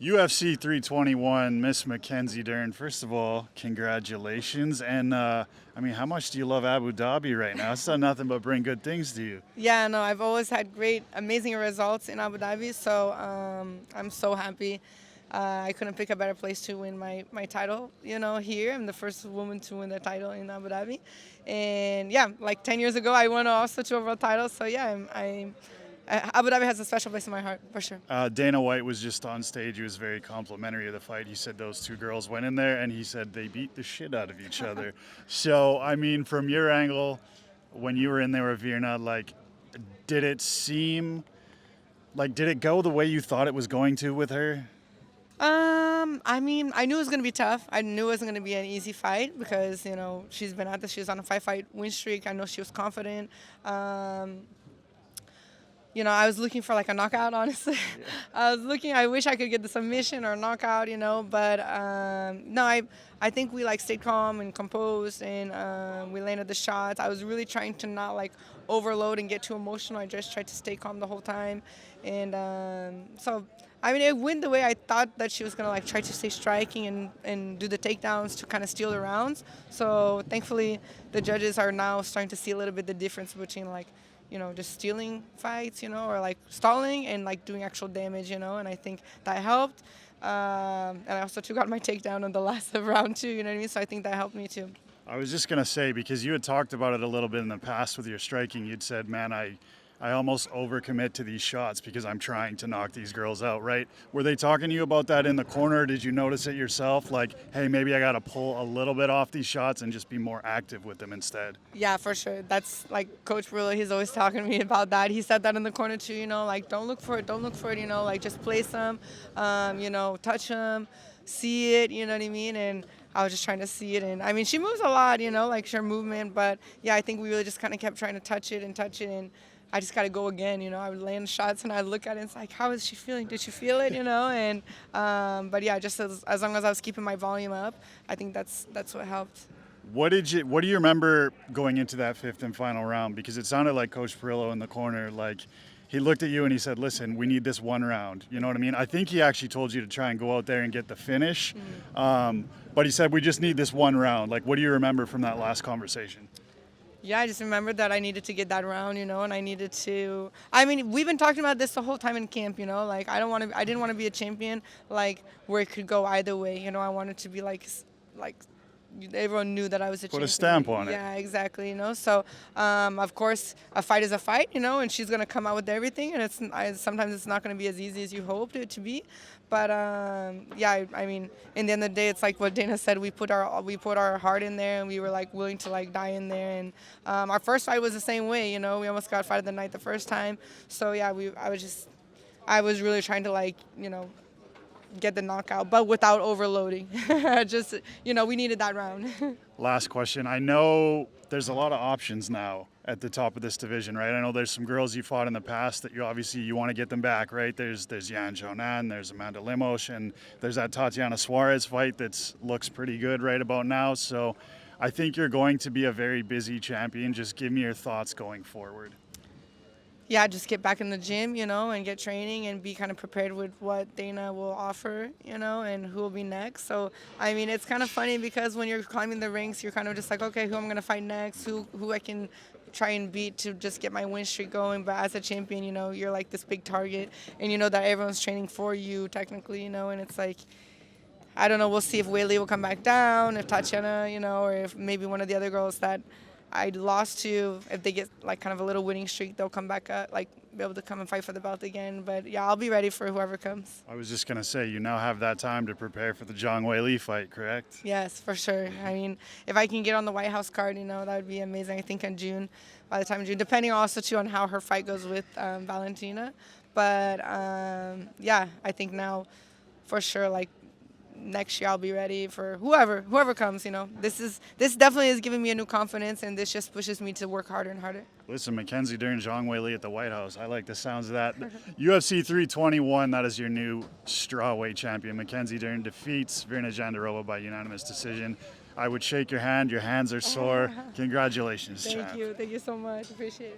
UFC 321, Miss Mackenzie Dern. First of all, congratulations. And how much do you love Abu Dhabi right now? It's done nothing but bring good things to you. Yeah, no, I've always had great, amazing results in Abu Dhabi, so I'm so happy. I couldn't pick a better place to win my title, here. I'm the first woman to win the title in Abu Dhabi. And yeah, like 10 years ago, I won also two world titles, so yeah, Abu Dhabi has a special place in my heart, for sure. Dana White was just on stage. He was very complimentary of the fight. He said those two girls went in there, and he said they beat the shit out of each other. So, from your angle, when you were in there with Virna, did it seem did it go the way you thought it was going to with her? I knew it was going to be tough. I knew it wasn't going to be an easy fight because, she's been at this. She was on a 5-fight win streak. I know she was confident. I was looking for a knockout, honestly. Yeah. I wish I could get the submission or a knockout, but no, I think we stayed calm and composed, and we landed the shots. I was really trying to not overload and get too emotional. I just tried to stay calm the whole time. And it went the way I thought that she was going to try to stay striking and do the takedowns to kind of steal the rounds. So thankfully, the judges are now starting to see a little bit the difference between just stealing fights, or stalling and doing actual damage, and I think that helped. And I also got my takedown on the last round too, you know what I mean? So I think that helped me too. I was just going to say, because you had talked about it a little bit in the past with your striking, you'd said, man, I almost overcommit to these shots because I'm trying to knock these girls out, right? Were they talking to you about that in the corner? Did you notice it yourself? Hey, maybe I got to pull a little bit off these shots and just be more active with them instead. Yeah, for sure. That's Coach Parillo, he's always talking to me about that. He said that in the corner too, don't look for it, just place them, touch them, see it, you know what I mean? And I was just trying to see it. And she moves a lot, her movement. But yeah, I think we really just kind of kept trying to touch it. And I just got to go again, I would land shots and I'd look at it and it's how is she feeling? Did she feel it, And, but yeah, just as long as I was keeping my volume up, I think that's what helped. What do you remember going into that fifth and final round? Because it sounded like Coach Parillo in the corner, he looked at you and he said, listen, we need this one round. You know what I mean? I think he actually told you to try and go out there and get the finish. But he said, we just need this one round. What do you remember from that last conversation? Yeah, I just remembered that I needed to get that round, and I needed to. We've been talking about this the whole time in camp, I didn't want to be a champion, where it could go either way, I wanted to be everyone knew that I was a champion. Put a stamp on it. Yeah, exactly, So, of course, a fight is a fight, and she's gonna come out with everything, and sometimes it's not gonna be as easy as you hoped it to be. But yeah, in the end of the day, it's what Dana said. We put our heart in there, and we were willing to die in there. And our first fight was the same way. We almost got fight of the night the first time. So yeah, I was really trying to get the knockout, but without overloading. Just we needed that round. Last question. I know there's a lot of options now at the top of this division, right? I know there's some girls you fought in the past that you want to get them back, right? There's Yan Xiaonan, there's Amanda Lemos, and there's that Tatiana Suarez fight that looks pretty good right about now. So I think you're going to be a very busy champion. Just give me your thoughts going forward. Yeah, just get back in the gym, and get training and be kind of prepared with what Dana will offer, and who will be next. So, it's kind of funny because when you're climbing the ranks, you're kind of just okay, who I'm going to fight next, who I can try and beat to just get my win streak going. But as a champion, you're this big target, and you know that everyone's training for you technically, and it's I don't know, we'll see if Weili will come back down, if Tatiana, or if maybe one of the other girls that I lost to, if they get kind of a little winning streak, they'll come back up, be able to come and fight for the belt again. But yeah, I'll be ready for whoever comes. I was just gonna say, you now have that time to prepare for the Zhang Weili fight, correct? Yes, for sure. If I can get on the White House card, that would be amazing. I think in June, by the time in June, depending also too on how her fight goes with Valentina. But yeah, I think now, for sure, next year I'll be ready for whoever comes. This definitely is giving me a new confidence, and this just pushes me to work harder and harder. Listen, Mackenzie Dern, Zhang Weili at the White House. I like the sounds of that. UFC 321, that is your new strawweight champion. Mackenzie Dern defeats Virna Jandiroba by unanimous decision. I would shake your hand. Your hands are sore. Congratulations, champ. Thank you so much. Appreciate it.